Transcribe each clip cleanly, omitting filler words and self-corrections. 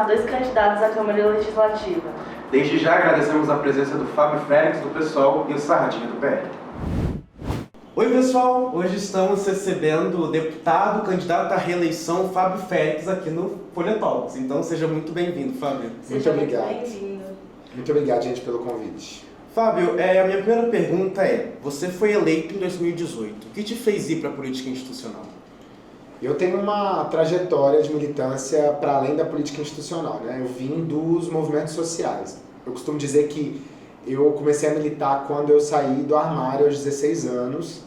dois candidatos à Câmara Legislativa. Desde já agradecemos a presença do Fábio Félix, do PSOL, e o Sarradinha, do PL. Oi pessoal, hoje estamos recebendo o deputado candidato à reeleição Fábio Félix aqui no Folha Talks. Então seja muito bem-vindo, Fábio. Seja Muito obrigado. bem-vindo. Muito obrigado, gente, pelo convite. Fábio, a minha primeira pergunta é, você foi eleito em 2018, o que te fez ir para a política institucional? Eu tenho uma trajetória de militância para além da política institucional, né? Eu vim dos movimentos sociais. Eu costumo dizer que eu comecei a militar quando eu saí do armário aos 16 anos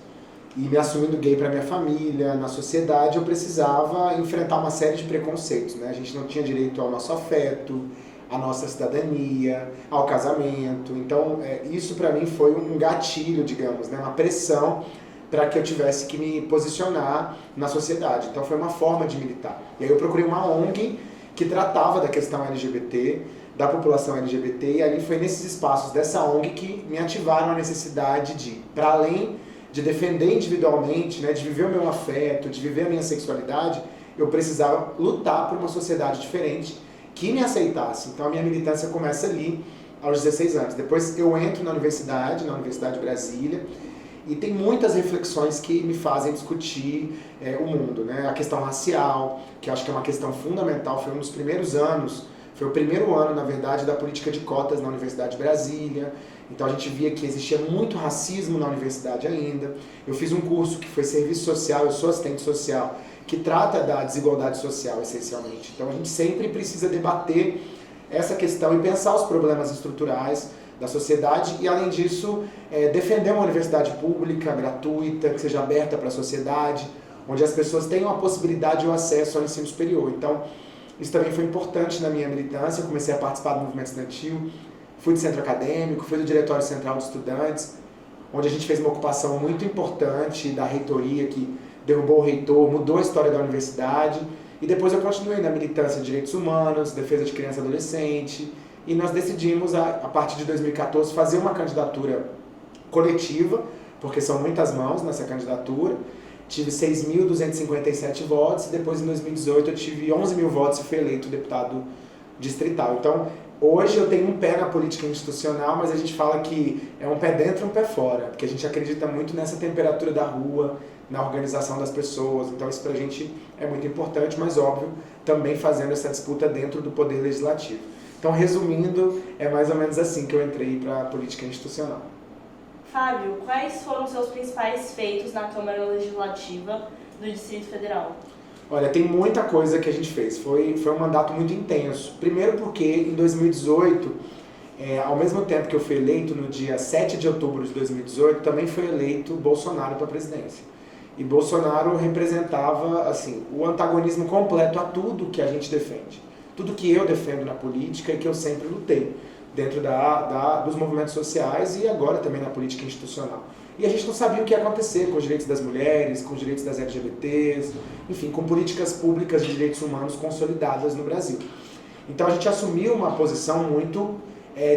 e me assumindo gay para minha família, na sociedade, eu precisava enfrentar uma série de preconceitos, né? A gente não tinha direito ao nosso afeto, à nossa cidadania, ao casamento. Então, isso para mim foi um gatilho, digamos, né? Uma pressão para que eu tivesse que me posicionar na sociedade. Então foi uma forma de militar. E aí eu procurei uma ONG que tratava da questão LGBT, da população LGBT, e ali foi nesses espaços dessa ONG que me ativaram a necessidade de, para além de defender individualmente, né, de viver o meu afeto, de viver a minha sexualidade, eu precisava lutar por uma sociedade diferente que me aceitasse. Então a minha militância começa ali, aos 16 anos. Depois eu entro na Universidade de Brasília, e tem muitas reflexões que me fazem discutir o mundo, né? A questão racial, que eu acho que é uma questão fundamental, foi um dos primeiros anos, foi o primeiro ano, na verdade, da política de cotas na Universidade de Brasília. Então a gente via que existia muito racismo na universidade ainda. Eu fiz um curso que foi serviço social, eu sou assistente social, que trata da desigualdade social, essencialmente. Então a gente sempre precisa debater essa questão e pensar os problemas estruturais da sociedade e, além disso, defender uma universidade pública, gratuita, que seja aberta para a sociedade, onde as pessoas tenham a possibilidade e o acesso ao ensino superior. Então, isso também foi importante na minha militância. Eu comecei a participar do movimento estudantil, fui do centro acadêmico, fui do Diretório Central de Estudantes, onde a gente fez uma ocupação muito importante da reitoria, que derrubou o reitor, mudou a história da universidade. E depois eu continuei na militância de direitos humanos, defesa de criança e adolescente, e nós decidimos, a partir de 2014, fazer uma candidatura coletiva, porque são muitas mãos nessa candidatura. Tive 6.257 votos, e depois em 2018 eu tive 11 mil votos e fui eleito deputado distrital. Então, hoje eu tenho um pé na política institucional, mas a gente fala que é um pé dentro e um pé fora, porque a gente acredita muito nessa temperatura da rua, na organização das pessoas. Então isso pra gente é muito importante, mas óbvio, também fazendo essa disputa dentro do poder legislativo. Então, resumindo, é mais ou menos assim que eu entrei para a política institucional. Fábio, quais foram os seus principais feitos na Câmara Legislativa do Distrito Federal? Olha, tem muita coisa que a gente fez. Foi um mandato muito intenso. Primeiro porque, em 2018, ao mesmo tempo que eu fui eleito, no dia 7 de outubro de 2018, também foi eleito Bolsonaro para a presidência. E Bolsonaro representava, assim, o antagonismo completo a tudo que a gente defende. Tudo que eu defendo na política e que eu sempre lutei, dentro dos movimentos sociais e agora também na política institucional. E a gente não sabia o que ia acontecer com os direitos das mulheres, com os direitos das LGBTs, enfim, com políticas públicas de direitos humanos consolidadas no Brasil. Então a gente assumiu uma posição muito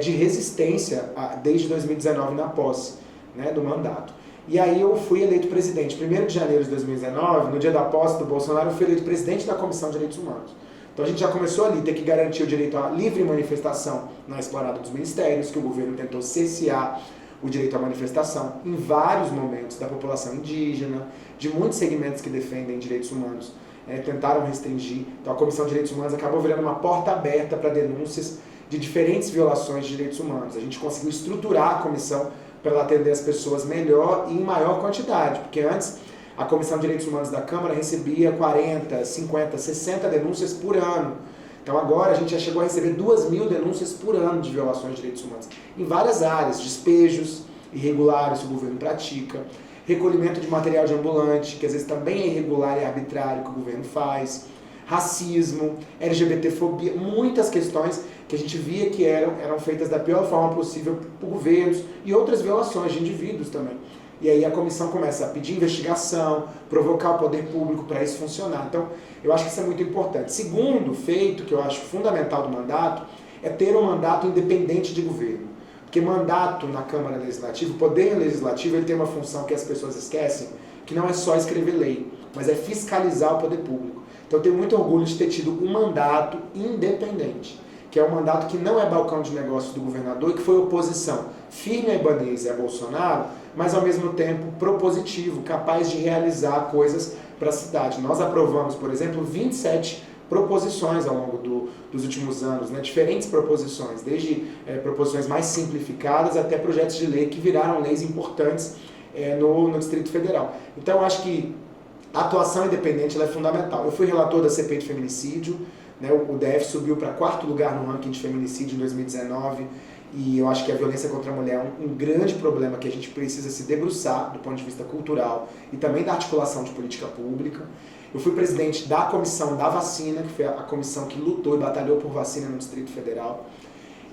de resistência desde 2019 na posse, né, do mandato. E aí eu fui eleito presidente. 1º de janeiro de 2019, no dia da posse do Bolsonaro, eu fui eleito presidente da Comissão de Direitos Humanos. Então a gente já começou ali, ter que garantir o direito à livre manifestação na esplanada dos ministérios, que o governo tentou cercear o direito à manifestação em vários momentos da população indígena, de muitos segmentos que defendem direitos humanos, tentaram restringir. Então a Comissão de Direitos Humanos acabou virando uma porta aberta para denúncias de diferentes violações de direitos humanos. A gente conseguiu estruturar a comissão para ela atender as pessoas melhor e em maior quantidade, porque antes a Comissão de Direitos Humanos da Câmara recebia 40, 50, 60 denúncias por ano. Então agora a gente já chegou a receber 2.000 denúncias por ano de violações de direitos humanos. Em várias áreas, despejos irregulares que o governo pratica, recolhimento de material de ambulante, que às vezes também é irregular e arbitrário que o governo faz, racismo, LGBTfobia, muitas questões que a gente via que eram feitas da pior forma possível por governos e outras violações de indivíduos também. E aí a comissão começa a pedir investigação, provocar o poder público para isso funcionar. Então, eu acho que isso é muito importante. Segundo feito, que eu acho fundamental do mandato, é ter um mandato independente de governo. Porque mandato na Câmara Legislativa, o Poder Legislativo, ele tem uma função que as pessoas esquecem, que não é só escrever lei, mas é fiscalizar o poder público. Então eu tenho muito orgulho de ter tido um mandato independente, que é um mandato que não é balcão de negócios do governador e que foi oposição firme a Ibanez e a Bolsonaro, mas ao mesmo tempo propositivo, capaz de realizar coisas para a cidade. Nós aprovamos, por exemplo, 27 proposições ao longo dos últimos anos, né? Diferentes proposições, desde proposições mais simplificadas até projetos de lei que viraram leis importantes no Distrito Federal. Então eu acho que a atuação independente ela é fundamental. Eu fui relator da CPI de feminicídio, né? O DF subiu para 4º lugar no ranking de feminicídio em 2019, e eu acho que a violência contra a mulher é um grande problema que a gente precisa se debruçar do ponto de vista cultural e também da articulação de política pública. Eu fui presidente da comissão da vacina, que foi a comissão que lutou e batalhou por vacina no Distrito Federal.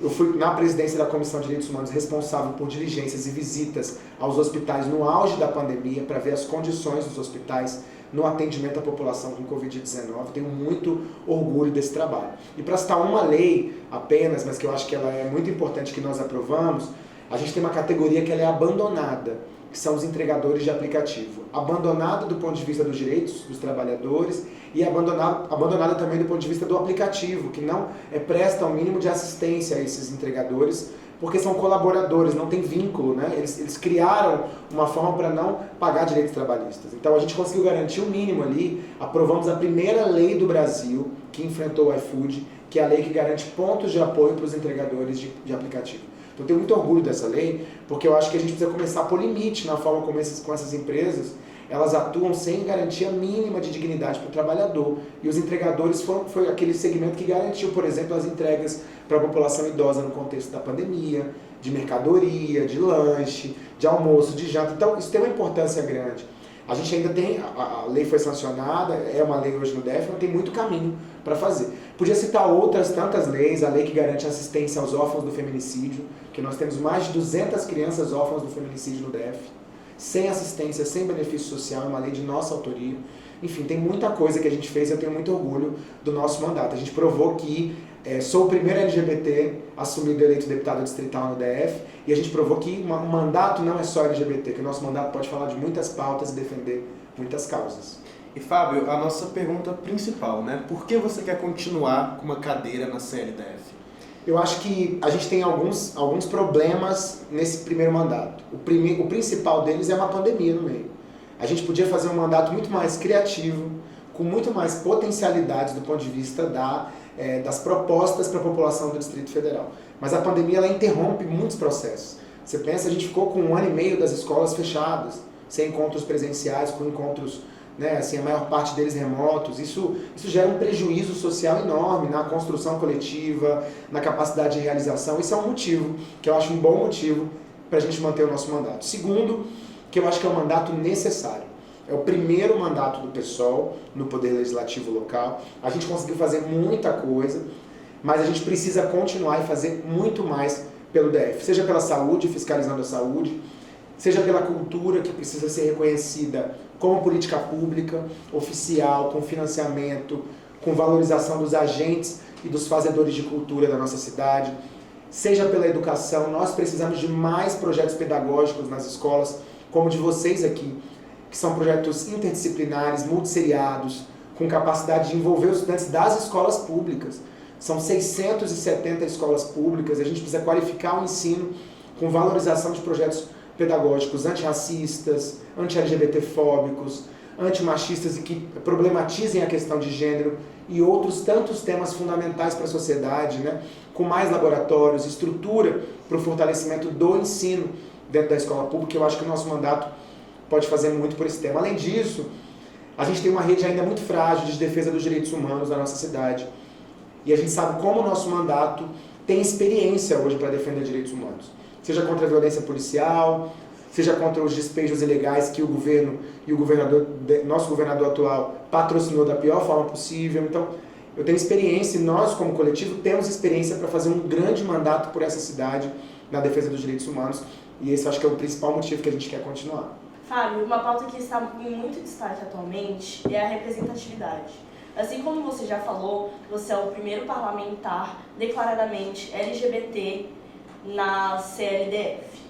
Eu fui na presidência da Comissão de Direitos Humanos responsável por diligências e visitas aos hospitais no auge da pandemia para ver as condições dos hospitais no atendimento à população com Covid-19. Tenho muito orgulho desse trabalho. E para citar uma lei apenas, mas que eu acho que ela é muito importante que nós aprovamos, a gente tem uma categoria que ela é abandonada, que são os entregadores de aplicativo. Abandonada do ponto de vista dos direitos dos trabalhadores e abandonada também do ponto de vista do aplicativo, que não presta o mínimo de assistência a esses entregadores, porque são colaboradores, não tem vínculo, né? Eles criaram uma forma para não pagar direitos trabalhistas. Então a gente conseguiu garantir o mínimo ali, aprovamos a primeira lei do Brasil que enfrentou o iFood, que é a lei que garante pontos de apoio para os entregadores de aplicativo. Então eu tenho muito orgulho dessa lei, porque eu acho que a gente precisa começar a pôr limite na forma como essas empresas elas atuam sem garantia mínima de dignidade para o trabalhador. E os entregadores foi aquele segmento que garantiu, por exemplo, as entregas para a população idosa no contexto da pandemia, de mercadoria, de lanche, de almoço, de janta. Então isso tem uma importância grande. A gente ainda tem, a lei foi sancionada, é uma lei hoje no DF, mas tem muito caminho para fazer. Podia citar outras tantas leis, a lei que garante assistência aos órfãos do feminicídio, que nós temos mais de 200 crianças órfãs do feminicídio no DF, sem assistência, sem benefício social, é uma lei de nossa autoria. Enfim, tem muita coisa que a gente fez e eu tenho muito orgulho do nosso mandato. A gente provou que sou o primeiro LGBT assumido eleito deputado distrital no DF, e a gente provou que um mandato não é só LGBT, que o nosso mandato pode falar de muitas pautas e defender muitas causas. E Fábio, a nossa pergunta principal, né? Por que você quer continuar com uma cadeira na CLDF? Eu acho que a gente tem alguns problemas nesse primeiro mandato. O principal deles é uma pandemia no meio. A gente podia fazer um mandato muito mais criativo, com muito mais potencialidades do ponto de vista das propostas para a população do Distrito Federal. Mas a pandemia ela interrompe muitos processos. Você pensa, a gente ficou com 1 ano e meio das escolas fechadas, sem encontros presenciais, com encontros, né, assim, a maior parte deles remotos. Isso gera um prejuízo social enorme na construção coletiva, na capacidade de realização. Isso é um motivo, que eu acho um bom motivo para a gente manter o nosso mandato. Segundo, que eu acho que é um mandato necessário. É o primeiro mandato do PSOL no Poder Legislativo local. A gente conseguiu fazer muita coisa, mas a gente precisa continuar e fazer muito mais pelo DF. Seja pela saúde, fiscalizando a saúde, seja pela cultura, que precisa ser reconhecida como política pública, oficial, com financiamento, com valorização dos agentes e dos fazedores de cultura da nossa cidade. Seja pela educação, nós precisamos de mais projetos pedagógicos nas escolas, como de vocês aqui, que são projetos interdisciplinares, multisseriados, com capacidade de envolver os estudantes das escolas públicas. São 670 escolas públicas, a gente precisa qualificar o ensino com valorização de projetos pedagógicos antirracistas, anti-LGBTfóbicos, antimachistas e que problematizem a questão de gênero e outros tantos temas fundamentais para a sociedade, né? Com mais laboratórios, estrutura para o fortalecimento do ensino dentro da escola pública. Eu acho que o nosso mandato pode fazer muito por esse tema. Além disso, a gente tem uma rede ainda muito frágil de defesa dos direitos humanos na nossa cidade. E a gente sabe como o nosso mandato tem experiência hoje para defender direitos humanos. Seja contra a violência policial, seja contra os despejos ilegais que o governo e o nosso governador atual patrocinou da pior forma possível. Então, eu tenho experiência e nós, como coletivo, temos experiência para fazer um grande mandato por essa cidade na defesa dos direitos humanos. E esse acho que é o principal motivo que a gente quer continuar. Fábio, uma pauta que está em muito destaque atualmente é a representatividade. Assim como você já falou, você é o primeiro parlamentar declaradamente LGBT na CLDF.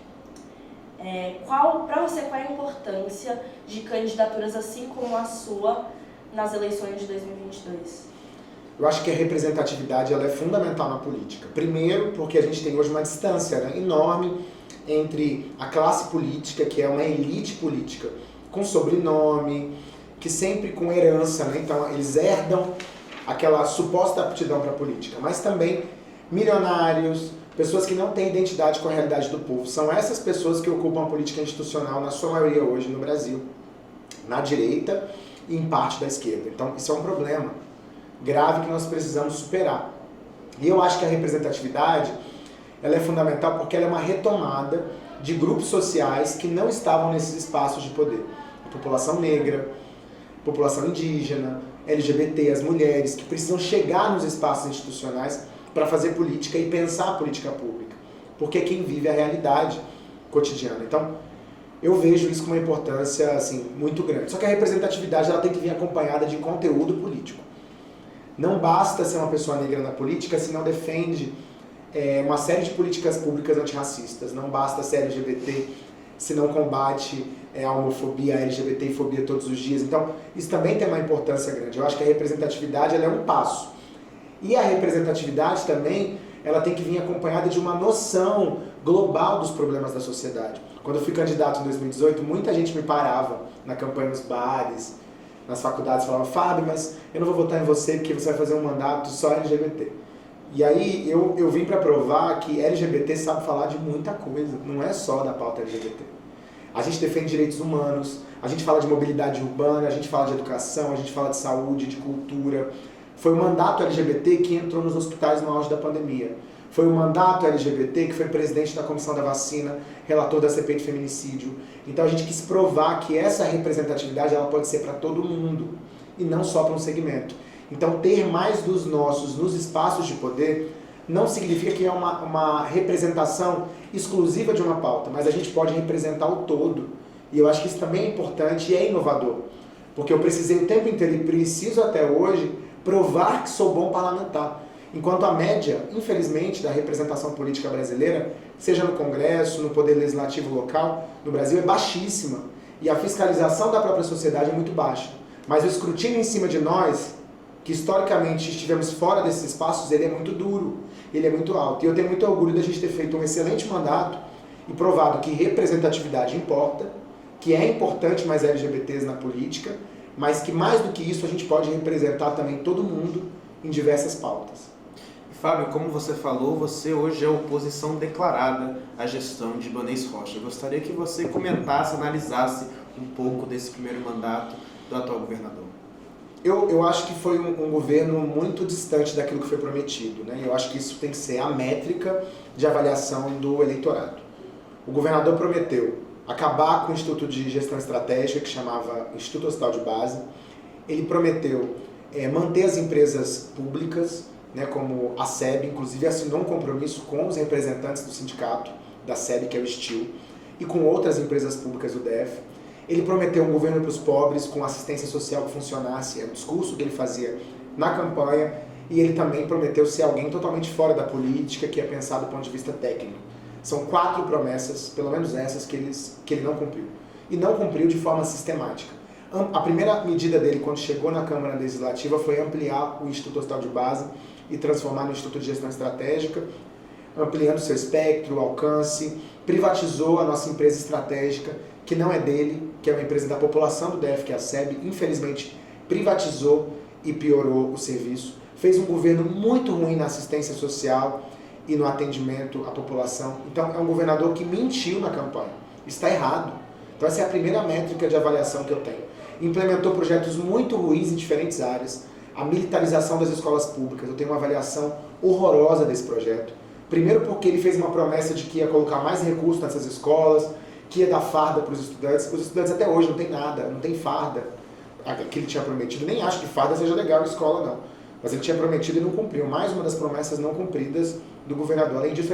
Para você, qual é a importância de candidaturas assim como a sua nas eleições de 2022? Eu acho que a representatividade ela é fundamental na política. Primeiro, porque a gente tem hoje uma distância, né, enorme entre a classe política, que é uma elite política, com sobrenome, que sempre com herança, né? Então eles herdam aquela suposta aptidão para a política, mas também milionários, pessoas que não têm identidade com a realidade do povo. São essas pessoas que ocupam a política institucional, na sua maioria hoje no Brasil, na direita e em parte da esquerda. Então isso é um problema grave que nós precisamos superar. E eu acho que a representatividade ela é fundamental porque ela é uma retomada de grupos sociais que não estavam nesses espaços de poder. A população negra, a população indígena, LGBT, as mulheres, que precisam chegar nos espaços institucionais para fazer política e pensar a política pública, porque é quem vive a realidade cotidiana. Então, eu vejo isso com uma importância assim, muito grande. Só que a representatividade ela tem que vir acompanhada de conteúdo político. Não basta ser uma pessoa negra na política se não defende uma série de políticas públicas antirracistas. Não basta ser LGBT se não combate a homofobia, a LGBTfobia todos os dias. Então, isso também tem uma importância grande. Eu acho que a representatividade ela é um passo. E a representatividade também ela tem que vir acompanhada de uma noção global dos problemas da sociedade. Quando eu fui candidato em 2018, muita gente me parava na campanha nos bares, nas faculdades, falava: Fábio, mas eu não vou votar em você porque você vai fazer um mandato só LGBT. E aí eu vim para provar que LGBT sabe falar de muita coisa, não é só da pauta LGBT. A gente defende direitos humanos, a gente fala de mobilidade urbana, a gente fala de educação, a gente fala de saúde, de cultura. Foi o mandato LGBT que entrou nos hospitais no auge da pandemia. Foi o mandato LGBT que foi presidente da Comissão da Vacina, relator da CPI de feminicídio. Então a gente quis provar que essa representatividade ela pode ser para todo mundo e não só para um segmento. Então ter mais dos nossos nos espaços de poder não significa que é uma representação exclusiva de uma pauta, mas a gente pode representar o todo. E eu acho que isso também é importante e é inovador. Porque eu precisei o tempo inteiro e preciso até hoje provar que sou bom parlamentar. Enquanto a média, infelizmente, da representação política brasileira, seja no Congresso, no Poder Legislativo local, no Brasil é baixíssima. E a fiscalização da própria sociedade é muito baixa. Mas o escrutínio em cima de nós, que historicamente estivemos fora desses espaços, ele é muito duro, ele é muito alto. E eu tenho muito orgulho da gente ter feito um excelente mandato e provado que representatividade importa, que é importante mais LGBTs na política, mas que mais do que isso a gente pode representar também todo mundo em diversas pautas. Fábio, como você falou, você hoje é oposição declarada à gestão de Ibanez Rocha. Eu gostaria que você comentasse, analisasse um pouco desse primeiro mandato do atual governador. Eu acho que foi um governo muito distante daquilo que foi prometido, né? Eu acho que isso tem que ser a métrica de avaliação do eleitorado. O governador prometeu acabar com o Instituto de Gestão Estratégica, que chamava Instituto Hospital de Base. Ele prometeu manter as empresas públicas, né, como a SEB, inclusive assinou um compromisso com os representantes do sindicato da SEB, que é o STIL, e com outras empresas públicas do DF. Ele prometeu um governo para os pobres, com assistência social que funcionasse, é o discurso que ele fazia na campanha, e ele também prometeu ser alguém totalmente fora da política, que ia pensar do ponto de vista técnico. São 4 promessas, pelo menos essas, que ele não cumpriu. E não cumpriu de forma sistemática. A primeira medida dele, quando chegou na Câmara Legislativa, foi ampliar o Instituto Hospital de Base e transformar no Instituto de Gestão Estratégica, ampliando seu espectro, alcance, privatizou a nossa empresa estratégica, que não é dele, que é uma empresa da população do DF, que é a SEB, infelizmente privatizou e piorou o serviço, fez um governo muito ruim na assistência social e no atendimento à população. Então é um governador que mentiu na campanha, está errado. Então essa é a primeira métrica de avaliação que eu tenho. Implementou projetos muito ruins em diferentes áreas, a militarização das escolas públicas, eu tenho uma avaliação horrorosa desse projeto. Primeiro porque ele fez uma promessa de que ia colocar mais recursos nessas escolas, que ia dar farda para os estudantes até hoje não tem nada, não tem farda, que ele tinha prometido. Nem acho que farda seja legal na escola, não. Mas ele tinha prometido e não cumpriu. Mais uma das promessas não cumpridas do governador. Além disso,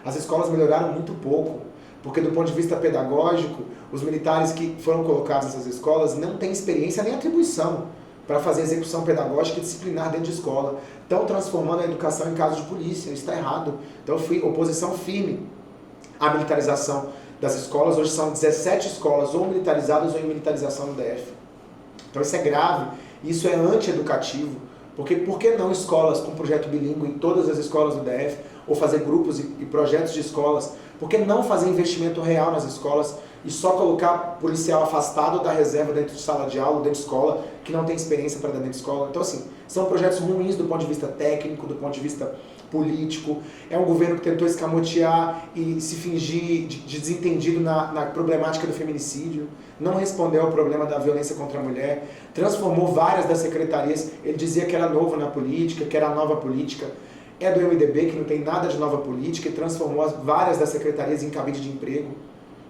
as escolas melhoraram muito pouco, porque do ponto de vista pedagógico, os militares que foram colocados nessas escolas não têm experiência nem atribuição para fazer execução pedagógica e disciplinar dentro de escola. Estão transformando a educação em caso de polícia, isso está errado. Então eu fui oposição firme à militarização das escolas. Hoje são 17 escolas ou militarizadas ou em militarização no DF. Então isso é grave Isso é antieducativo, porque por que não escolas com projeto bilíngue em todas as escolas do DF, ou fazer grupos e projetos de escolas? Por que não fazer investimento real nas escolas e só colocar policial afastado da reserva dentro de sala de aula, dentro de escola, que não tem experiência para dentro de escola? Então, assim, são projetos ruins do ponto de vista técnico, do ponto de vista político. É um governo que tentou escamotear e se fingir de desentendido na problemática do feminicídio, não respondeu ao problema da violência contra a mulher, transformou várias das secretarias, ele dizia que era novo na política, que era a nova política, é do MDB, que não tem nada de nova política, e transformou várias das secretarias em cabide de emprego,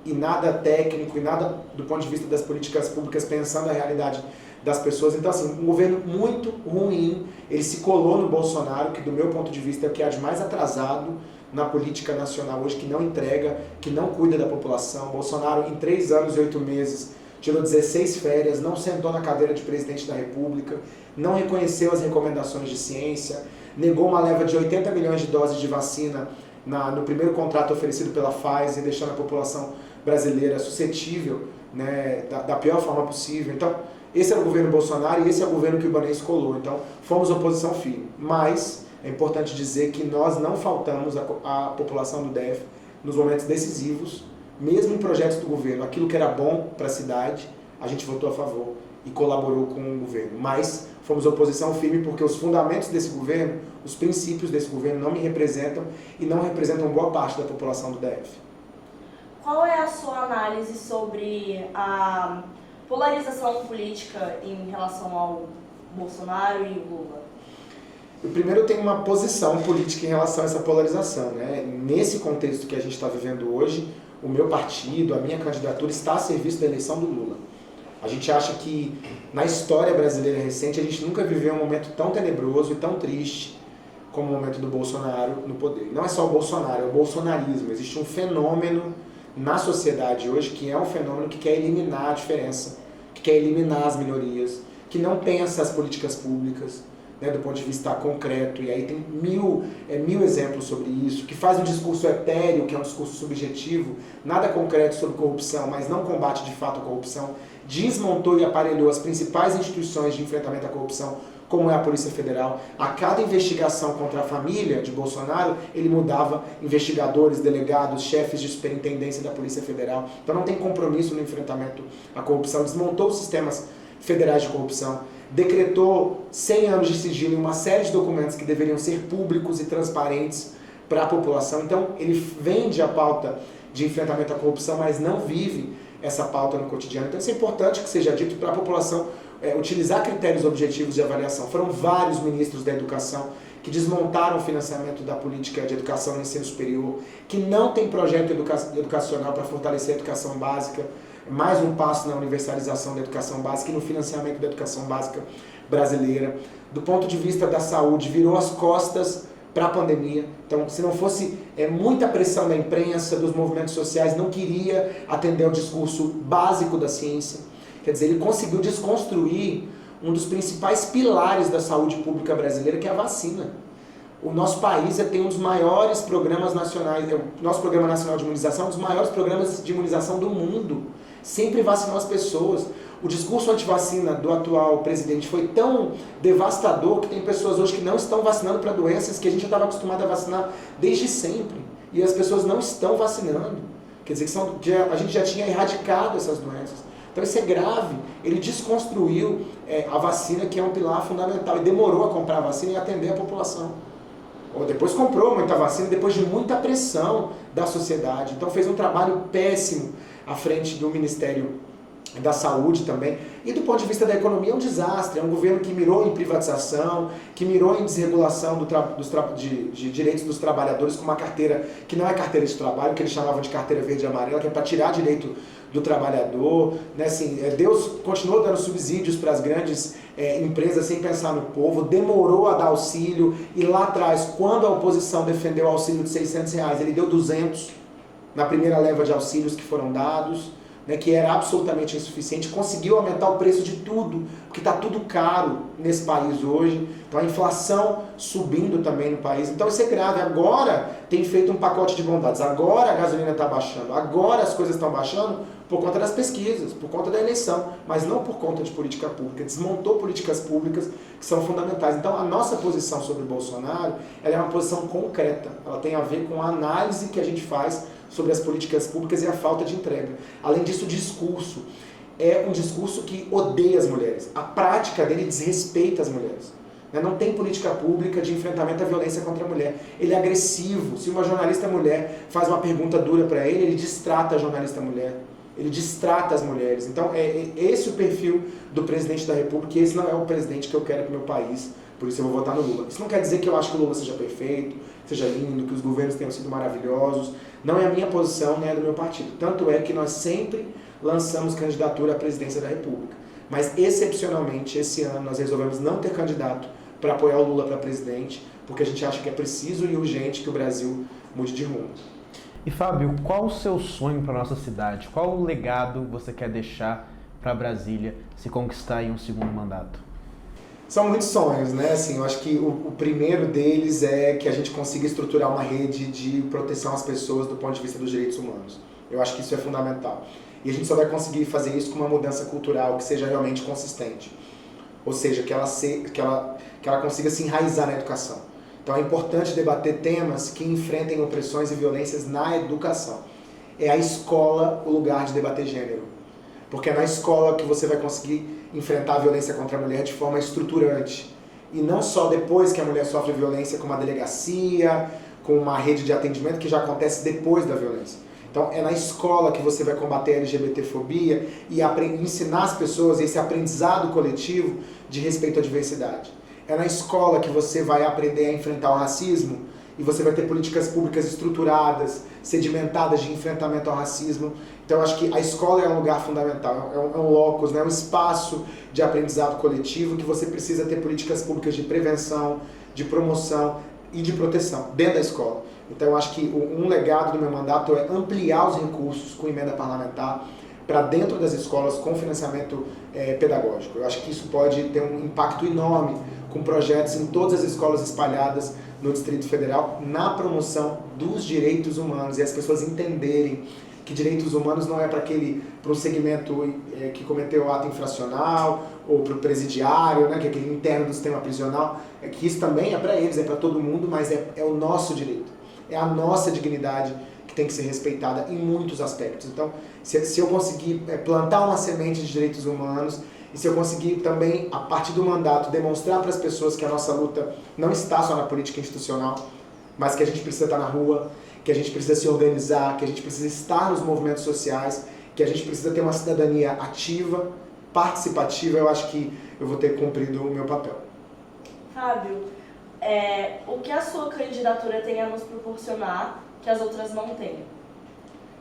e nada técnico, e nada do ponto de vista das políticas públicas pensando a realidade das pessoas. Então, assim, um governo muito ruim, ele se colou no Bolsonaro, que do meu ponto de vista é o que há de mais atrasado na política nacional hoje, que não entrega, que não cuida da população. Bolsonaro, em 3 anos e 8 meses, tirou 16 férias, não sentou na cadeira de presidente da República, não reconheceu as recomendações de ciência, negou uma leva de 80 milhões de doses de vacina no primeiro contrato oferecido pela Pfizer, deixando a população brasileira suscetível, né, da pior forma possível. Então, esse era o governo Bolsonaro e esse é o governo que o Ibanez colou. Então, fomos oposição firme. Mas é importante dizer que nós não faltamos à população do DF nos momentos decisivos, mesmo em projetos do governo. Aquilo que era bom para a cidade, a gente votou a favor e colaborou com o governo. Mas fomos oposição firme porque os fundamentos desse governo, os princípios desse governo não me representam e não representam boa parte da população do DF. Qual é a sua análise sobre a polarização política em relação ao Bolsonaro e Lula? Eu primeiro tenho uma posição política em relação a essa polarização, né? Nesse contexto que a gente está vivendo hoje, o meu partido, a minha candidatura está a serviço da eleição do Lula. A gente acha que na história brasileira recente a gente nunca viveu um momento tão tenebroso e tão triste como o momento do Bolsonaro no poder. Não é só o Bolsonaro, é o bolsonarismo. Existe um fenômeno na sociedade hoje que é um fenômeno que quer eliminar a diferença, que quer eliminar as minorias, que não pensa as políticas públicas, né, do ponto de vista concreto, e aí tem mil exemplos sobre isso, que faz um discurso etéreo, que é um discurso subjetivo, nada concreto sobre corrupção, mas não combate de fato a corrupção, desmontou e aparelhou as principais instituições de enfrentamento à corrupção, como é a Polícia Federal. A cada investigação contra a família de Bolsonaro, ele mudava investigadores, delegados, chefes de superintendência da Polícia Federal. Então não tem compromisso no enfrentamento à corrupção, desmontou os sistemas federais de corrupção, decretou 100 anos de sigilo em uma série de documentos que deveriam ser públicos e transparentes para a população. Então ele vende a pauta de enfrentamento à corrupção, mas não vive essa pauta no cotidiano. Então isso é importante que seja dito para a população utilizar critérios objetivos de avaliação. Foram vários ministros da educação que desmontaram o financiamento da política de educação no ensino superior, que não tem projeto educacional para fortalecer a educação básica, mais um passo na universalização da educação básica e no financiamento da educação básica brasileira. Do ponto de vista da saúde, virou as costas para a pandemia. Então, se não fosse muita pressão da imprensa, dos movimentos sociais, não queria atender ao discurso básico da ciência. Quer dizer, ele conseguiu desconstruir um dos principais pilares da saúde pública brasileira, que é a vacina. O nosso país tem um dos maiores programas nacionais, o nosso Programa Nacional de Imunização é um dos maiores programas de imunização do mundo. Sempre vacinou as pessoas. O discurso antivacina do atual presidente foi tão devastador que tem pessoas hoje que não estão vacinando para doenças que a gente já estava acostumado a vacinar desde sempre. E as pessoas não estão vacinando. Quer dizer, a gente já tinha erradicado essas doenças. Então isso é grave. Ele desconstruiu a vacina, que é um pilar fundamental, e demorou a comprar a vacina e atender a população. Ou depois comprou muita vacina, depois de muita pressão da sociedade. Então fez um trabalho péssimo à frente do Ministério da Saúde também. E do ponto de vista da economia é um desastre. É um governo que mirou em privatização, que mirou em desregulação de direitos dos trabalhadores com uma carteira que não é carteira de trabalho, que eles chamavam de carteira verde e amarela, que é para tirar direito do trabalhador. Né? Assim, Deus continuou dando subsídios para as grandes empresas sem pensar no povo, demorou a dar auxílio, e lá atrás, quando a oposição defendeu o auxílio de R$600, ele deu 200 na primeira leva de auxílios que foram dados. né, que era absolutamente insuficiente, conseguiu aumentar o preço de tudo, porque está tudo caro nesse país hoje. Então a inflação subindo também no país. Então isso é grave. Agora tem feito um pacote de bondades. Agora a gasolina está baixando. Agora as coisas estão baixando por conta das pesquisas, por conta da eleição, mas não por conta de política pública. Desmontou políticas públicas que são fundamentais. Então a nossa posição sobre o Bolsonaro, ela é uma posição concreta. Ela tem a ver com a análise que a gente faz sobre as políticas públicas e a falta de entrega. Além disso, o discurso é um discurso que odeia as mulheres. A prática dele desrespeita as mulheres. Não tem política pública de enfrentamento à violência contra a mulher. Ele é agressivo. Se uma jornalista mulher faz uma pergunta dura para ele, ele destrata a jornalista mulher. Ele destrata as mulheres. Então, é esse o perfil do presidente da República, e esse não é o presidente que eu quero para o meu país. Por isso eu vou votar no Lula. Isso não quer dizer que eu acho que o Lula seja perfeito, seja lindo, que os governos tenham sido maravilhosos. Não é a minha posição, nem é do meu partido. Tanto é que nós sempre lançamos candidatura à presidência da República. Mas, excepcionalmente, esse ano nós resolvemos não ter candidato para apoiar o Lula para presidente, porque a gente acha que é preciso e urgente que o Brasil mude de rumo. E Fábio, qual o seu sonho para a nossa cidade? Qual o legado você quer deixar para Brasília se conquistar em um segundo mandato? São muitos sonhos, né? Assim, eu acho que o primeiro deles é que a gente consiga estruturar uma rede de proteção às pessoas do ponto de vista dos direitos humanos. Eu acho que isso é fundamental. E a gente só vai conseguir fazer isso com uma mudança cultural que seja realmente consistente. Ou seja, que ela consiga se enraizar na educação. Então é importante debater temas que enfrentem opressões e violências na educação. É a escola o lugar de debater gênero. Porque é na escola que você vai conseguir enfrentar a violência contra a mulher de forma estruturante. E não só depois que a mulher sofre violência com uma delegacia, com uma rede de atendimento, que já acontece depois da violência. Então é na escola que você vai combater a LGBTfobia e ensinar as pessoas esse aprendizado coletivo de respeito à diversidade. É na escola que você vai aprender a enfrentar o racismo e você vai ter políticas públicas estruturadas, sedimentadas de enfrentamento ao racismo. Então eu acho que a escola é um lugar fundamental, é um locus, né? Um espaço de aprendizado coletivo que você precisa ter políticas públicas de prevenção, de promoção e de proteção dentro da escola. Então eu acho que um legado do meu mandato é ampliar os recursos com emenda parlamentar para dentro das escolas com financiamento pedagógico. Eu acho que isso pode ter um impacto enorme com projetos em todas as escolas espalhadas no Distrito Federal na promoção dos direitos humanos e as pessoas entenderem que direitos humanos não é para um segmento que cometeu ato infracional ou para o presidiário, né, que é aquele interno do sistema prisional, que isso também é para eles, é para todo mundo, mas é o nosso direito, é a nossa dignidade que tem que ser respeitada em muitos aspectos. Então, se eu conseguir plantar uma semente de direitos humanos e se eu conseguir também, a partir do mandato, demonstrar para as pessoas que a nossa luta não está só na política institucional, mas que a gente precisa estar na rua, que a gente precisa se organizar, que a gente precisa estar nos movimentos sociais, que a gente precisa ter uma cidadania ativa, participativa, eu acho que eu vou ter cumprido o meu papel. Fábio, o que a sua candidatura tem a nos proporcionar que as outras não têm?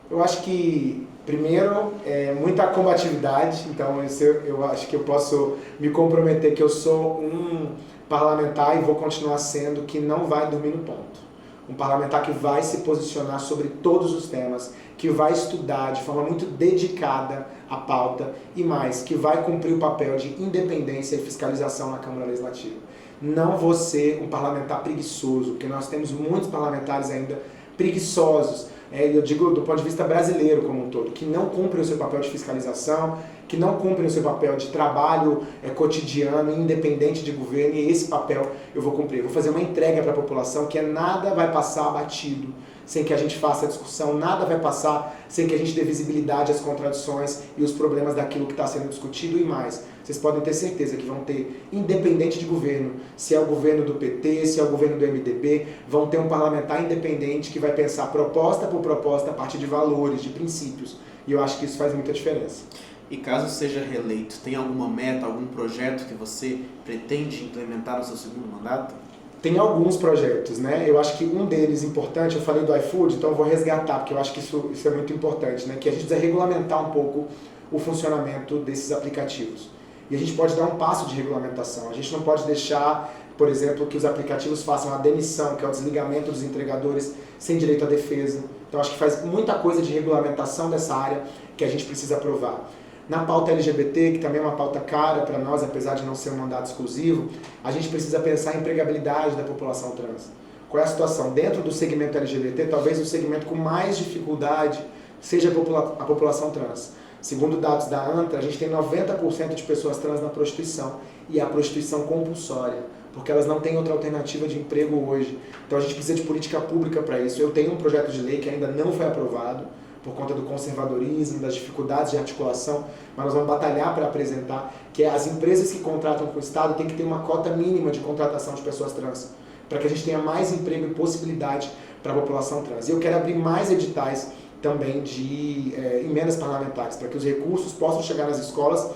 Eu acho que, primeiro, muita combatividade, então eu acho que eu posso me comprometer que eu sou um parlamentar e vou continuar sendo que não vai dormir no ponto. Um parlamentar que vai se posicionar sobre todos os temas, que vai estudar de forma muito dedicada a pauta e mais, que vai cumprir o papel de independência e fiscalização na Câmara Legislativa. Não vou ser um parlamentar preguiçoso, porque nós temos muitos parlamentares ainda preguiçosos, eu digo do ponto de vista brasileiro como um todo, que não cumprem o seu papel de fiscalização, que não cumprem o seu papel de trabalho cotidiano, independente de governo, e esse papel eu vou cumprir. Eu vou fazer uma entrega para a população que nada vai passar abatido sem que a gente faça a discussão, nada vai passar sem que a gente dê visibilidade às contradições e os problemas daquilo que está sendo discutido e mais. Vocês podem ter certeza que vão ter, independente de governo, se é o governo do PT, se é o governo do MDB, vão ter um parlamentar independente que vai pensar proposta por proposta a partir de valores, de princípios. E eu acho que isso faz muita diferença. E caso seja reeleito, tem alguma meta, algum projeto que você pretende implementar no seu segundo mandato? Tem alguns projetos, né? Eu acho que um deles importante, eu falei do iFood, então eu vou resgatar, porque eu acho que isso é muito importante, né? Que a gente precisa regulamentar um pouco o funcionamento desses aplicativos. E a gente pode dar um passo de regulamentação. A gente não pode deixar, por exemplo, que os aplicativos façam a demissão, que é o desligamento dos entregadores sem direito à defesa. Então acho que faz muita coisa de regulamentação dessa área que a gente precisa aprovar. Na pauta LGBT, que também é uma pauta cara para nós, apesar de não ser um mandato exclusivo, a gente precisa pensar em empregabilidade da população trans. Qual é a situação? Dentro do segmento LGBT, talvez o segmento com mais dificuldade seja a população trans. Segundo dados da ANTRA, a gente tem 90% de pessoas trans na prostituição, e a prostituição compulsória, porque elas não têm outra alternativa de emprego hoje. Então a gente precisa de política pública para isso. Eu tenho um projeto de lei que ainda não foi aprovado, por conta do conservadorismo, das dificuldades de articulação, mas nós vamos batalhar para apresentar que as empresas que contratam com o Estado têm que ter uma cota mínima de contratação de pessoas trans, para que a gente tenha mais emprego e possibilidade para a população trans. E eu quero abrir mais editais também de emendas parlamentares, para que os recursos possam chegar nas escolas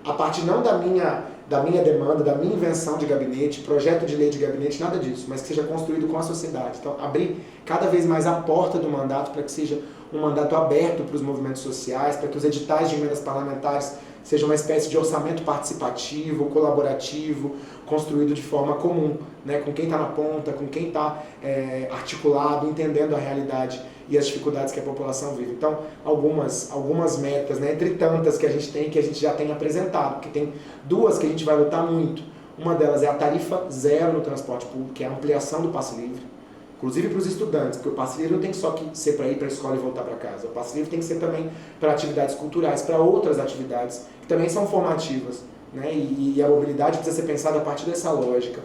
a partir não da minha demanda, da minha invenção de gabinete, projeto de lei de gabinete, nada disso, mas que seja construído com a sociedade. Então, abrir cada vez mais a porta do mandato para que seja um mandato aberto para os movimentos sociais, para que os editais de emendas parlamentares sejam uma espécie de orçamento participativo, colaborativo, construído de forma comum, né, com quem está na ponta, com quem está articulado, entendendo a realidade e as dificuldades que a população vive. Então, algumas metas, né, entre tantas que a gente tem, que a gente já tem apresentado, porque tem duas que a gente vai lutar muito. Uma delas é a tarifa zero no transporte público, que é a ampliação do passe livre, inclusive para os estudantes, porque o passe livre não tem só que ser para ir para a escola e voltar para casa. O passe livre tem que ser também para atividades culturais, para outras atividades que também são formativas, né? E a mobilidade precisa ser pensada a partir dessa lógica.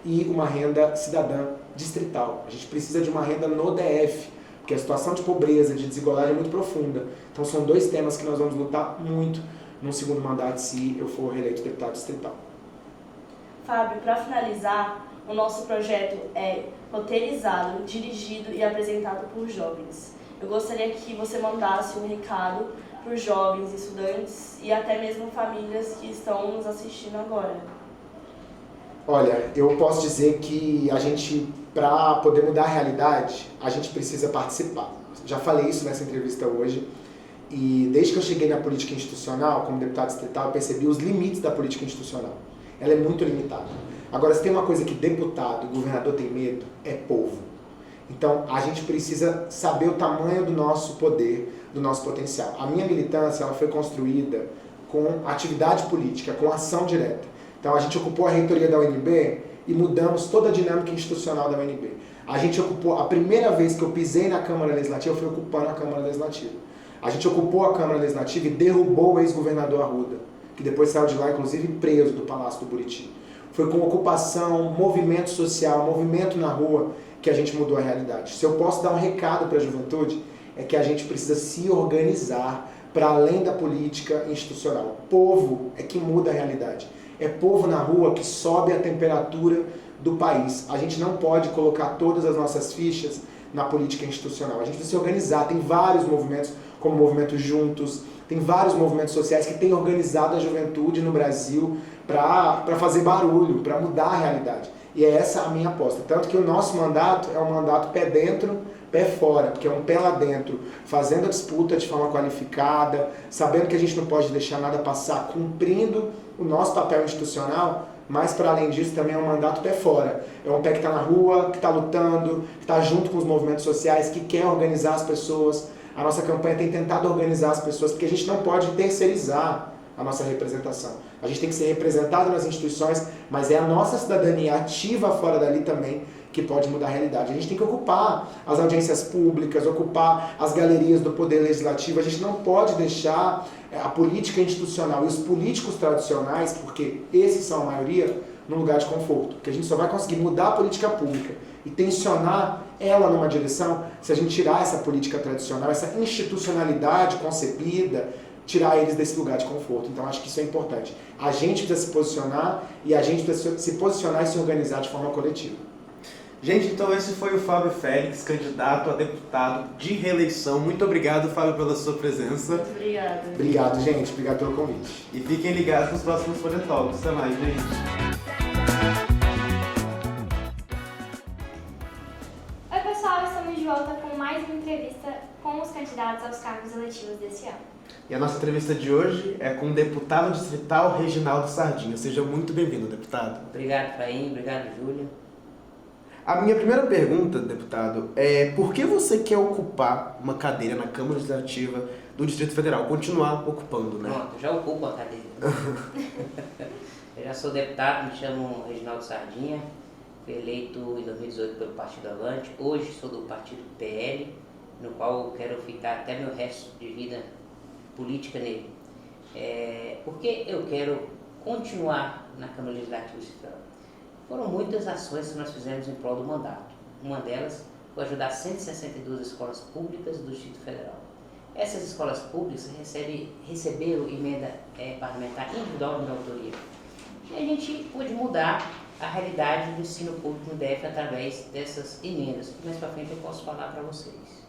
E uma renda cidadã distrital. A gente precisa de uma renda no DF, porque a situação de pobreza, de desigualdade é muito profunda. Então são dois temas que nós vamos lutar muito no segundo mandato, se eu for reeleito deputado distrital. Fábio, para finalizar, o nosso projeto é roteirizado, dirigido e apresentado por jovens. Eu gostaria que você mandasse um recado para os jovens, estudantes e até mesmo famílias que estão nos assistindo agora. Olha, eu posso dizer que a gente, para poder mudar a realidade, a gente precisa participar. Já falei isso nessa entrevista hoje, e desde que eu cheguei na política institucional, como deputado distrital, eu percebi os limites da política institucional. Ela é muito limitada. Agora, se tem uma coisa que deputado e governador tem medo, é povo. Então, a gente precisa saber o tamanho do nosso poder, do nosso potencial. A minha militância ela foi construída com atividade política, com ação direta. Então, a gente ocupou a reitoria da UNB e mudamos toda a dinâmica institucional da UNB. A gente ocupou, a primeira vez que eu pisei na Câmara Legislativa, eu fui ocupando a Câmara Legislativa. A gente ocupou a Câmara Legislativa e derrubou o ex-governador Arruda, que depois saiu de lá, inclusive, preso do Palácio do Buriti. Foi com ocupação, movimento social, movimento na rua, que a gente mudou a realidade. Se eu posso dar um recado para a juventude, é que a gente precisa se organizar para além da política institucional. O povo é que muda a realidade. É povo na rua que sobe a temperatura do país. A gente não pode colocar todas as nossas fichas na política institucional. A gente precisa se organizar. Tem vários movimentos, como o Movimento Juntos, tem vários movimentos sociais que têm organizado a juventude no Brasil para fazer barulho, para mudar a realidade. E é essa a minha aposta. Tanto que o nosso mandato é um mandato pé dentro, pé fora, porque é um pé lá dentro, fazendo a disputa de forma qualificada, sabendo que a gente não pode deixar nada passar, cumprindo o nosso papel institucional, mas para além disso também é um mandato pé fora. É um pé que está na rua, que está lutando, que está junto com os movimentos sociais, que quer organizar as pessoas. A nossa campanha tem tentado organizar as pessoas, porque a gente não pode terceirizar a nossa representação. A gente tem que ser representado nas instituições, mas é a nossa cidadania ativa fora dali também que pode mudar a realidade. A gente tem que ocupar as audiências públicas, ocupar as galerias do poder legislativo. A gente não pode deixar a política institucional e os políticos tradicionais, porque esses são a maioria, num lugar de conforto. Porque a gente só vai conseguir mudar a política pública e tensionar ela numa direção se a gente tirar essa política tradicional, essa institucionalidade concebida, tirar eles desse lugar de conforto. Então acho que isso é importante. A gente precisa se posicionar e a gente precisa se posicionar e se organizar de forma coletiva. Gente, então esse foi o Fábio Félix, candidato a deputado de reeleição. Muito obrigado, Fábio, pela sua presença. Muito obrigada. Obrigado, gente. Obrigado pelo convite. E fiquem ligados nos próximos Politalks. Até mais, gente. Oi pessoal, estamos de volta com mais uma entrevista com os candidatos aos cargos eletivos desse ano. E a nossa entrevista de hoje é com o deputado distrital Reginaldo Sardinha. Seja muito bem-vindo, deputado. Obrigado, Faim. Obrigado, Júlia. A minha primeira pergunta, deputado, é por que você quer ocupar uma cadeira na Câmara Legislativa do Distrito Federal? Continuar ocupando, né? Pronto, já ocupo a cadeira. Eu já sou deputado, me chamo Reginaldo Sardinha, fui eleito em 2018 pelo Partido Avante, hoje sou do Partido PL, no qual eu quero ficar até meu resto de vida política nele. Porque eu quero continuar na Câmara Legislativa do Distrito Federal. Foram muitas ações que nós fizemos em prol do mandato. Uma delas foi ajudar 162 escolas públicas do Distrito Federal. Essas escolas públicas receberam emenda parlamentar individual de autoria. E a gente pôde mudar a realidade do ensino público no DF através dessas emendas. Mais para frente eu posso falar para vocês.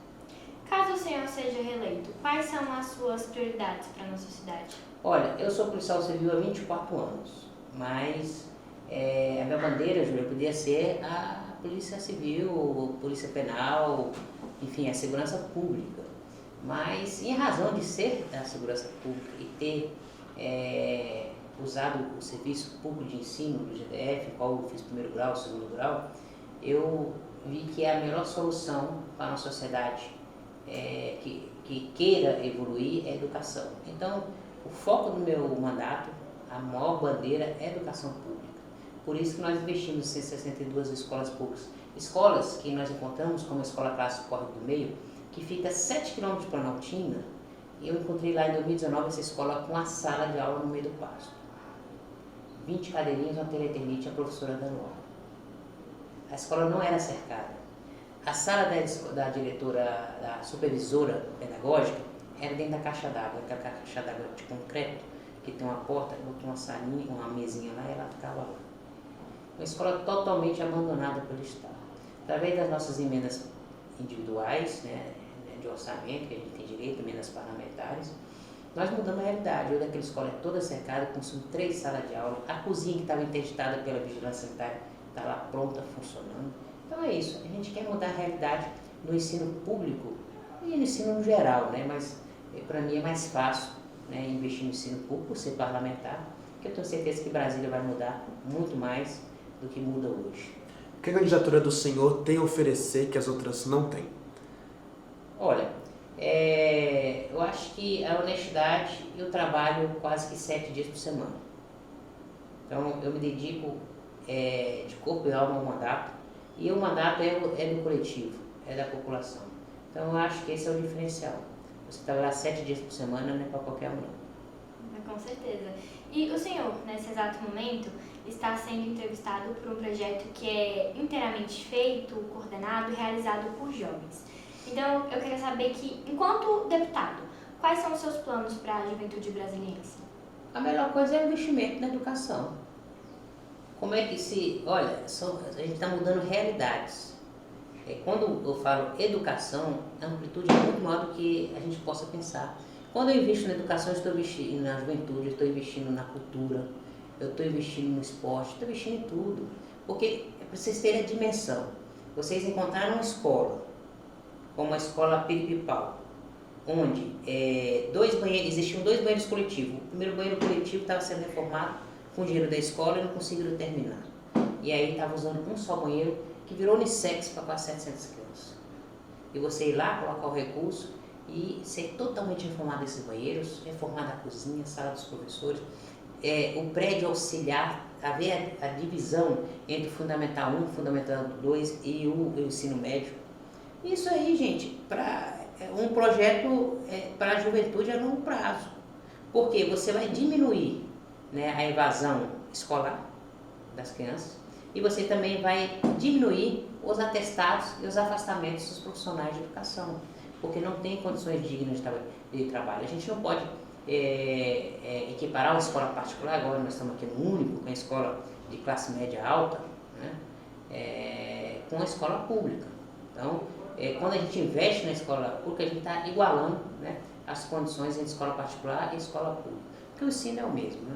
Caso o senhor seja reeleito, quais são as suas prioridades para a nossa cidade? Olha, eu sou policial civil há 24 anos, mas a minha bandeira, Júlia, podia ser a polícia civil, polícia penal, enfim, a segurança pública. Mas, em razão de ser da segurança pública e ter usado o serviço público de ensino do GDF, qual eu fiz primeiro grau, segundo grau, eu vi que a melhor solução para uma sociedade que queira evoluir é a educação. Então, o foco do meu mandato, a maior bandeira é a educação pública. Por isso que nós investimos em 162 escolas públicas. Escolas que nós encontramos, como a Escola Clássica Córrego do Meio, que fica a 7 km de Planaltina, e eu encontrei lá em 2019 essa escola com uma sala de aula no meio do pasto. 20 cadeirinhas, uma teleternite, a professora dando aula. A escola não era cercada. A sala da diretora, da supervisora pedagógica, era dentro da caixa d'água, aquela caixa d'água de concreto, que tem uma porta, botou uma salinha, uma mesinha lá e ela ficava lá. Uma escola totalmente abandonada pelo Estado. Através das nossas emendas individuais, né, de orçamento, que a gente tem direito, emendas parlamentares, nós mudamos a realidade. Hoje aquela escola é toda cercada, possui 3 salas de aula, a cozinha que estava interditada pela vigilância sanitária está lá pronta, funcionando. Então é isso, a gente quer mudar a realidade no ensino público e no ensino no geral, né? Mas para mim é mais fácil, né, investir no ensino público, ser parlamentar, porque eu tenho certeza que Brasília vai mudar muito mais do que muda hoje. O que a candidatura do senhor tem a oferecer que as outras não têm? Olha, eu acho que a honestidade, eu trabalho quase que 7 dias por semana. Então eu me dedico de corpo e alma ao mandato, e o mandato é do coletivo, é da população. Então eu acho que esse é o diferencial. Você trabalhar 7 dias por semana não é para qualquer um não. Com certeza. E o senhor, nesse exato momento, está sendo entrevistado por um projeto que é inteiramente feito, coordenado e realizado por jovens. Então, eu queria saber que, enquanto deputado, quais são os seus planos para a juventude brasiliense? A melhor coisa é o investimento na educação. Como é que olha, a gente está mudando realidades. Quando eu falo educação, a amplitude é muito maior do que a gente possa pensar. Quando eu invisto na educação, eu estou investindo na juventude, eu estou investindo na cultura, eu estou investindo no esporte, estou investindo em tudo. Porque, para vocês terem a dimensão, vocês encontraram uma escola, como a escola Piripipau, onde existiam 2 banheiros coletivos. O primeiro banheiro coletivo estava sendo reformado com o dinheiro da escola e não conseguiram terminar. E aí estava usando um só banheiro, que virou unissex para quase 700 crianças. E você ir lá, colocar o recurso e ser totalmente reformado esses banheiros, reformada a cozinha, a sala dos professores, o prédio auxiliar, haver a divisão entre o Fundamental 1, Fundamental 2 e o ensino médio. Isso aí, gente, um projeto para a juventude a longo prazo. Porque você vai diminuir, né, a evasão escolar das crianças e você também vai diminuir os atestados e os afastamentos dos profissionais de educação, porque não tem condições dignas de trabalho. A gente não pode equiparar uma escola particular, agora nós estamos aqui no único, com a escola de classe média alta, né, com a escola pública. Então, quando a gente investe na escola pública, a gente está igualando, né, as condições entre escola particular e escola pública, porque o ensino é o mesmo, né?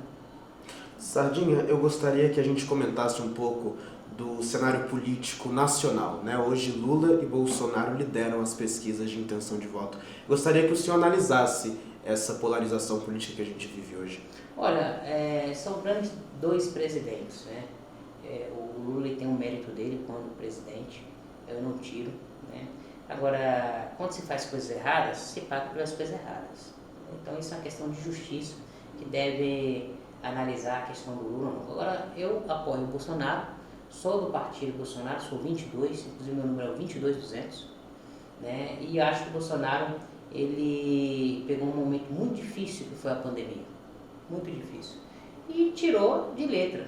Sardinha, eu gostaria que a gente comentasse um pouco do cenário político nacional, né? Hoje Lula e Bolsonaro lideram as pesquisas de intenção de voto. Gostaria que o senhor analisasse essa polarização política que a gente vive hoje. Olha, são grandes 2 presidentes, né? O Lula tem um mérito dele quando presidente, eu não tiro, né? Agora, quando se faz coisas erradas, se paga pelas coisas erradas. Então isso é uma questão de justiça que deve analisar a questão do Lula. Agora, eu apoio o Bolsonaro, sou do partido Bolsonaro, sou 22, inclusive meu número é 22200, né? E acho que o Bolsonaro, ele pegou um momento muito difícil que foi a pandemia, muito difícil, e tirou de letra,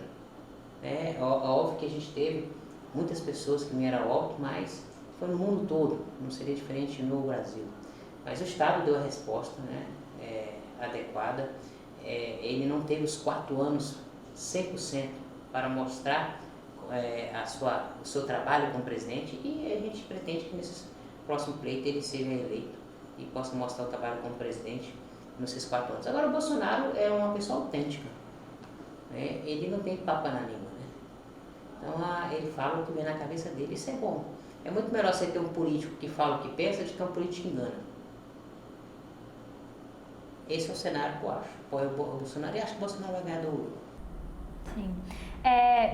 né? Óbvio que a gente teve muitas pessoas que vieram a óbito, mas foi no mundo todo, não seria diferente no Brasil. Mas o Estado deu a resposta, né, adequada. Ele não teve os 4 anos 100% para mostrar o seu trabalho como presidente, e a gente pretende que nesse próximo pleito ele seja eleito e possa mostrar o trabalho como presidente nesses 4 anos. Agora, o Bolsonaro é uma pessoa autêntica, né? Ele não tem papo na língua, né? Então ele fala o que vem na cabeça dele, isso é bom. É muito melhor você ter um político que fala o que pensa do que um político que engana. Esse é o cenário que eu acho. Apoio o Bolsonaro e acho que o Bolsonaro vai ganhar do Lula. Sim.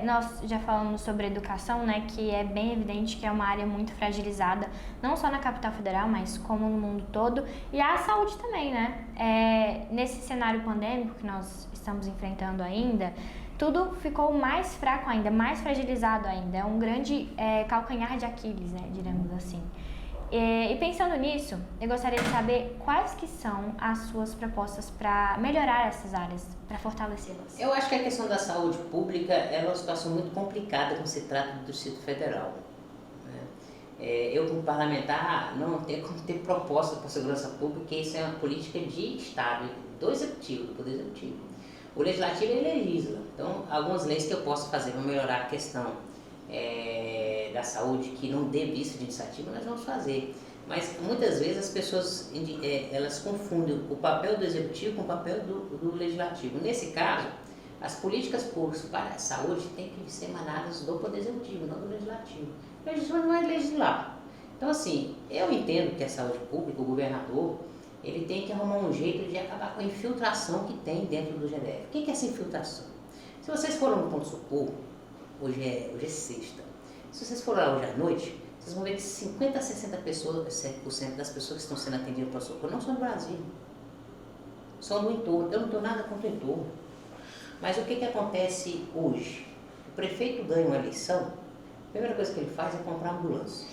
Nós já falamos sobre educação, né, que é bem evidente que é uma área muito fragilizada, não só na capital federal, mas como no mundo todo, e a saúde também, né? Nesse cenário pandêmico que nós estamos enfrentando ainda, tudo ficou mais fraco ainda, mais fragilizado ainda, é um grande calcanhar de Aquiles, né, diremos assim. E pensando nisso, eu gostaria de saber quais que são as suas propostas para melhorar essas áreas, para fortalecê-las. Eu acho que a questão da saúde pública é uma situação muito complicada quando se trata do Distrito Federal, né? Eu, como parlamentar, não tenho como ter proposta para a segurança pública, porque isso é uma política de Estado, do Executivo, do Poder Executivo. O Legislativo, ele legisla. Então, algumas leis que eu posso fazer para melhorar a questão da saúde que não dê vista de iniciativa, nós vamos fazer. Mas muitas vezes as pessoas elas confundem o papel do Executivo com o papel do Legislativo. Nesse caso, as políticas públicas para a saúde têm que ser emanadas do Poder Executivo, não do Legislativo. O Legislativo não é legislar. Então, assim, eu entendo que a saúde pública, o governador, ele tem que arrumar um jeito de acabar com a infiltração que tem dentro do GDF. O que é essa infiltração? Se vocês foram no Ponto Socorro, hoje é sexta, se vocês forem lá hoje à noite, vocês vão ver que 50% a 60% das pessoas que estão sendo atendidas pelo socorro não são do Brasil, são do entorno. Eu não tenho nada contra o entorno. Mas o que acontece hoje? O prefeito ganha uma eleição, a primeira coisa que ele faz é comprar ambulância.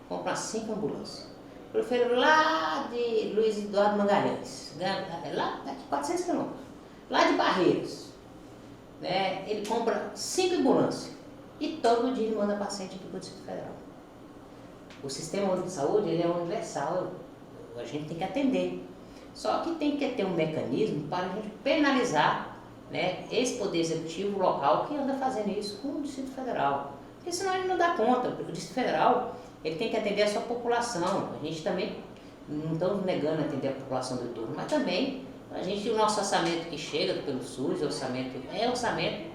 Comprar 5 ambulâncias. O prefeito lá de Luiz Eduardo Magalhães, lá daqui 400 quilômetros, lá de Barreiros, né, ele compra 5 ambulâncias e todo dia ele manda paciente aqui para o Distrito Federal. O sistema único de saúde, ele é universal, a gente tem que atender. Só que tem que ter um mecanismo para a gente penalizar, né, esse poder executivo local que anda fazendo isso com o Distrito Federal. Porque senão ele não dá conta, porque o Distrito Federal ele tem que atender a sua população. A gente também, não estamos negando atender a população do entorno, mas também o nosso orçamento que chega pelo SUS, orçamento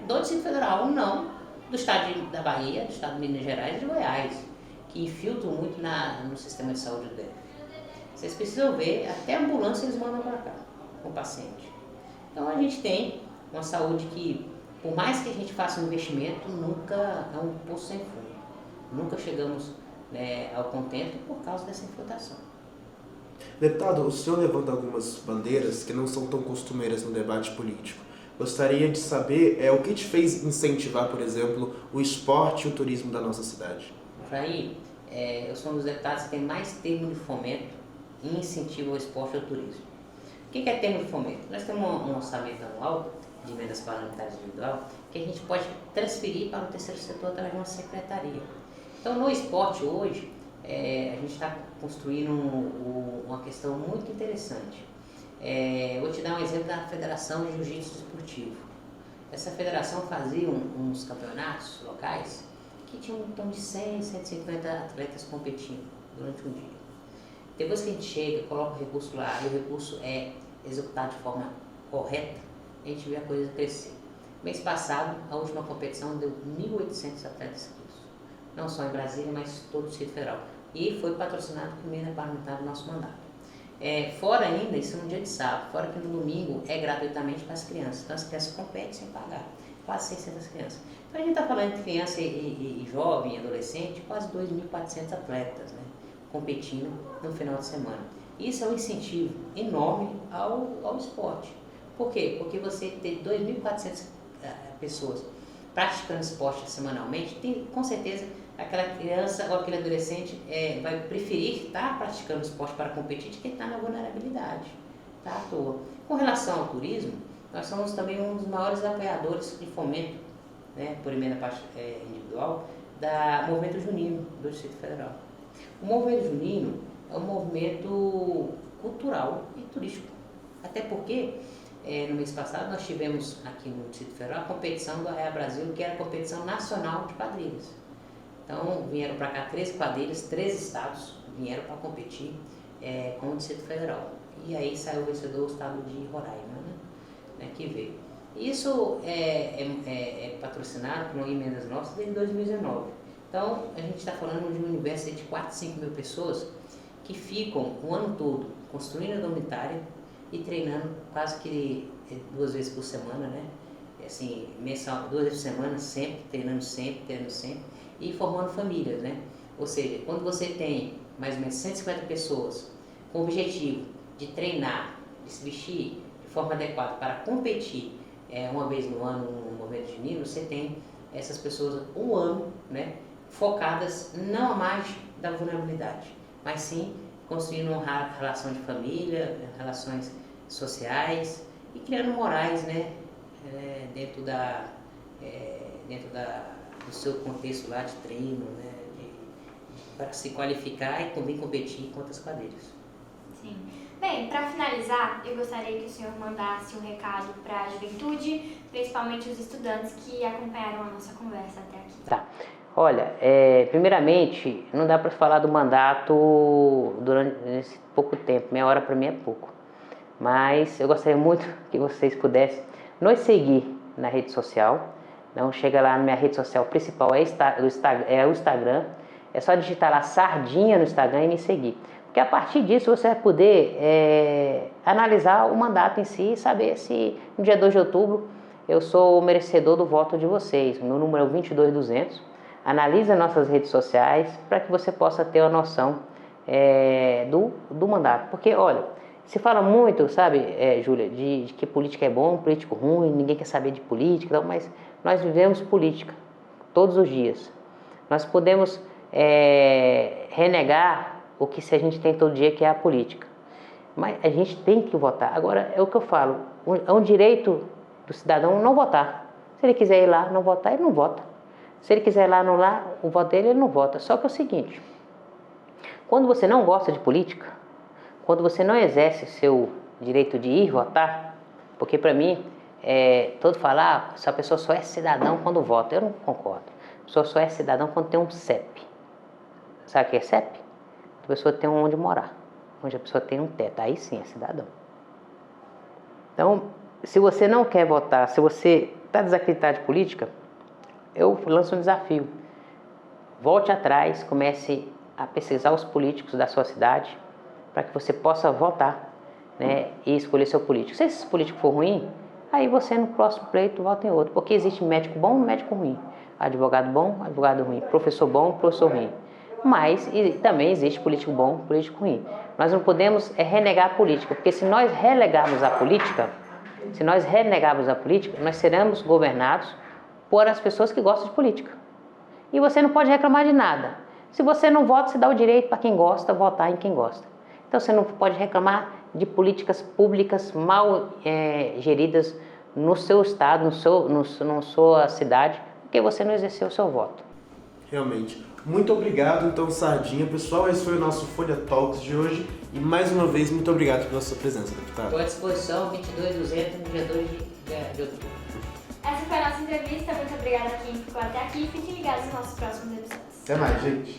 do Distrito Federal, não do estado da Bahia, do estado de Minas Gerais e de Goiás, que infiltram muito no sistema de saúde do DF. Vocês precisam ver, até a ambulância eles mandam para cá, com o paciente. Então a gente tem uma saúde que, por mais que a gente faça um investimento, nunca é um poço sem fundo. Nunca chegamos, né, ao contento por causa dessa infiltração. Deputado, o senhor levanta algumas bandeiras que não são tão costumeiras no debate político. Gostaria de saber o que te fez incentivar, por exemplo, o esporte e o turismo da nossa cidade. Fraí, eu sou um dos deputados que tem mais termo de fomento e incentivo ao esporte e ao turismo. O que é termo de fomento? Nós temos um orçamento anual de emendas parlamentares individual que a gente pode transferir para o terceiro setor através de uma secretaria. Então, no esporte hoje, a gente está construindo uma questão muito interessante. Vou te dar um exemplo da Federação de Jiu-Jitsu Esportivo. Essa federação fazia uns campeonatos locais que tinham um tom de 100, 150 atletas competindo durante um dia. Depois que a gente chega, coloca o recurso lá e o recurso é executado de forma correta, a gente vê a coisa crescer. Mês passado, a última competição deu 1.800 atletas inscritos. Não só em Brasília, mas todo o Distrito Federal. E foi patrocinado por emenda parlamentar do nosso mandato. Fora ainda, isso é um dia de sábado, fora que no domingo é gratuitamente para as crianças. Então as crianças competem sem pagar. quase 600 crianças. Então a gente está falando de criança e jovem, adolescente, quase 2.400 atletas, né, competindo no final de semana. Isso é um incentivo enorme ao esporte. Por quê? Porque você ter 2.400 pessoas praticando esporte semanalmente, com certeza aquela criança ou aquele adolescente vai preferir estar praticando esporte para competir do que estar na vulnerabilidade, tá à toa. Com relação ao turismo, nós somos também um dos maiores apoiadores de fomento, né, por emenda individual, da Movimento Junino do Distrito Federal. O Movimento Junino é um movimento cultural e turístico, até porque no mês passado nós tivemos aqui no Distrito Federal a competição do Arraiá Brasil, que era a competição nacional de quadrilhas. Então vieram para cá 13 quadrilhas, 13 estados vieram para competir com o Distrito Federal. E aí saiu o vencedor, o estado de Roraima, né, que veio. Isso é patrocinado por emendas nossas desde 2019. Então a gente está falando de um universo de 4, 5 mil pessoas que ficam o ano todo construindo a dormitária e treinando quase que 2 vezes por semana, né? Assim, mensal, 2 vezes por semana, sempre, treinando sempre, e formando famílias, né? Ou seja, quando você tem mais ou menos 150 pessoas com o objetivo de treinar, de se vestir de forma adequada para competir uma vez no ano no movimento junino, você tem essas pessoas um ano, né, focadas não a mais da vulnerabilidade, mas sim construindo uma relação de família, relações sociais e criando morais, né, dentro do seu contexto lá de treino, né, para se qualificar e também competir contra as quadrilhas. Sim. Bem, para finalizar, eu gostaria que o senhor mandasse um recado para a juventude, principalmente os estudantes que acompanharam a nossa conversa até aqui. Tá. Olha, primeiramente, não dá para falar do mandato durante esse pouco tempo, meia hora para mim é pouco. Mas eu gostaria muito que vocês pudessem nos seguir na rede social. Então, chega lá na minha rede social principal, é o Instagram. É só digitar lá Sardinha no Instagram e me seguir. Porque a partir disso você vai poder analisar o mandato em si e saber se no dia 2 de outubro eu sou o merecedor do voto de vocês. O meu número é o 22200. Analise nossas redes sociais para que você possa ter uma noção do mandato. Porque, olha, se fala muito, sabe, Júlia, de que política é bom, político ruim, ninguém quer saber de política, mas nós vivemos política todos os dias. Nós podemos renegar o que se a gente tem todo dia, que é a política. Mas a gente tem que votar. Agora, é o que eu falo, é um direito do cidadão não votar. Se ele quiser ir lá não votar, ele não vota. Se ele quiser ir lá anular o voto dele, ele não vota. Só que é o seguinte, quando você não gosta de política, quando você não exerce seu direito de ir votar, porque para mim, todo falar, essa pessoa só é cidadão quando vota. Eu não concordo. A pessoa só é cidadão quando tem um CEP. Sabe o que é CEP? A pessoa tem onde morar, onde a pessoa tem um teto. Aí sim é cidadão. Então, se você não quer votar, se você está desacreditado de política, eu lanço um desafio. Volte atrás, comece a pesquisar os políticos da sua cidade, para que você possa votar, né, e escolher seu político. Se esse político for ruim, aí você no próximo pleito vota em outro, porque existe médico bom e médico ruim, advogado bom, advogado ruim, professor bom, professor ruim. Mas também existe político bom, político ruim. Nós não podemos renegar a política, porque se nós renegarmos a política, nós seremos governados por as pessoas que gostam de política. E você não pode reclamar de nada. Se você não vota, você dá o direito para quem gosta votar em quem gosta. Então você não pode reclamar de políticas públicas mal geridas no seu estado, na sua cidade, porque você não exerceu o seu voto. Realmente. Muito obrigado, então, Sardinha. Pessoal, esse foi o nosso Folha Talks de hoje. E mais uma vez, muito obrigado pela sua presença, deputado. Estou à disposição, 22200, no dia 2 de outubro. Essa foi a nossa entrevista. Muito obrigada a quem ficou até aqui. Fiquem ligados nos nossos próximos episódios. Até mais, gente.